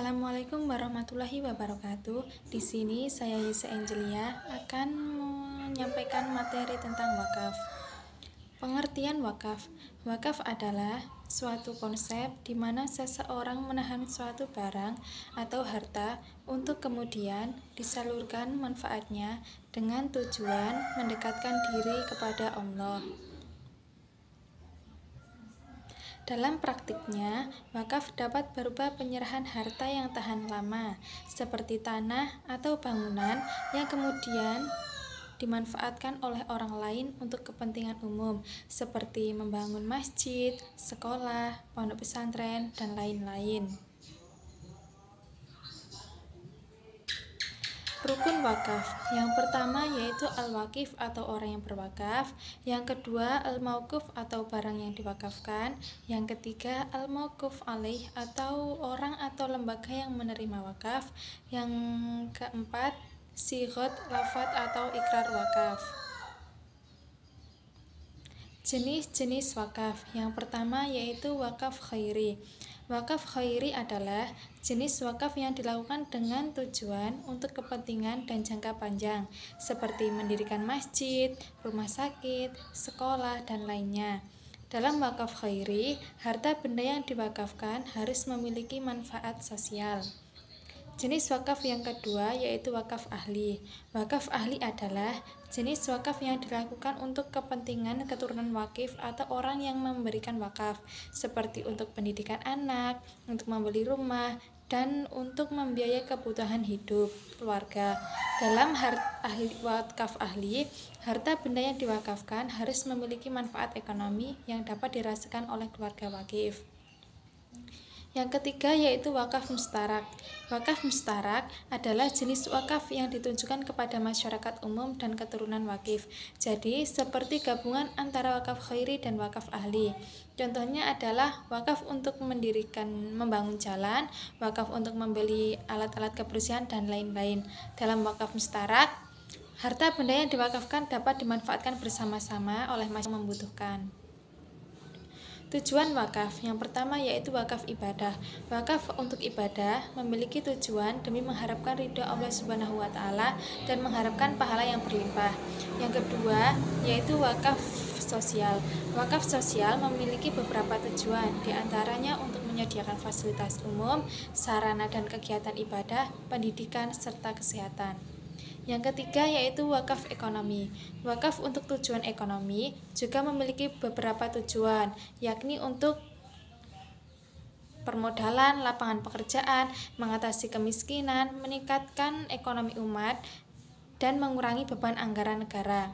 Assalamualaikum warahmatullahi wabarakatuh. Di sini saya Yesa Angelia akan menyampaikan materi tentang wakaf. Pengertian wakaf. Wakaf adalah suatu konsep di mana seseorang menahan suatu barang atau harta untuk kemudian disalurkan manfaatnya dengan tujuan mendekatkan diri kepada Allah. Dalam praktiknya, wakaf dapat berupa penyerahan harta yang tahan lama, seperti tanah atau bangunan yang kemudian dimanfaatkan oleh orang lain untuk kepentingan umum, seperti membangun masjid, sekolah, pondok pesantren, dan lain-lain. Rukun wakaf. Yang pertama yaitu al-wakif atau orang yang berwakaf. Yang kedua al-mauquf atau barang yang diwakafkan. Yang ketiga al-mauquf alaih atau orang atau lembaga yang menerima wakaf. Yang keempat sighot lafadz atau ikrar wakaf. Jenis-jenis wakaf. Yang pertama yaitu wakaf khairi. Wakaf khairi adalah jenis wakaf yang dilakukan dengan tujuan untuk kepentingan dan jangka panjang, seperti mendirikan masjid, rumah sakit, sekolah, dan lainnya. Dalam wakaf khairi, harta benda yang diwakafkan harus memiliki manfaat sosial. Jenis wakaf yang kedua yaitu wakaf ahli. Wakaf ahli adalah jenis wakaf yang dilakukan untuk kepentingan keturunan wakif atau orang yang memberikan wakaf, seperti untuk pendidikan anak, untuk membeli rumah, dan untuk membiayai kebutuhan hidup keluarga. Dalam wakaf ahli, harta benda yang diwakafkan harus memiliki manfaat ekonomi yang dapat dirasakan oleh keluarga wakif. Yang ketiga yaitu wakaf mustarak. Wakaf mustarak adalah jenis wakaf yang ditujukan kepada masyarakat umum dan keturunan wakif. Jadi seperti gabungan antara wakaf khairi dan wakaf ahli. Contohnya adalah wakaf untuk membangun jalan, wakaf untuk membeli alat-alat kebersihan, dan lain-lain. Dalam wakaf mustarak, harta benda yang diwakafkan dapat dimanfaatkan bersama-sama oleh masyarakat yang membutuhkan. Tujuan wakaf. Yang pertama yaitu wakaf ibadah. Wakaf untuk ibadah memiliki tujuan demi mengharapkan ridha Allah Subhanahu wa taala dan mengharapkan pahala yang berlimpah. Yang kedua yaitu wakaf sosial. Wakaf sosial memiliki beberapa tujuan, diantaranya untuk menyediakan fasilitas umum, sarana dan kegiatan ibadah, pendidikan, serta kesehatan. Yang ketiga yaitu wakaf ekonomi. Wakaf untuk tujuan ekonomi juga memiliki beberapa tujuan, yakni untuk permodalan, lapangan pekerjaan, mengatasi kemiskinan, meningkatkan ekonomi umat, dan mengurangi beban anggaran negara.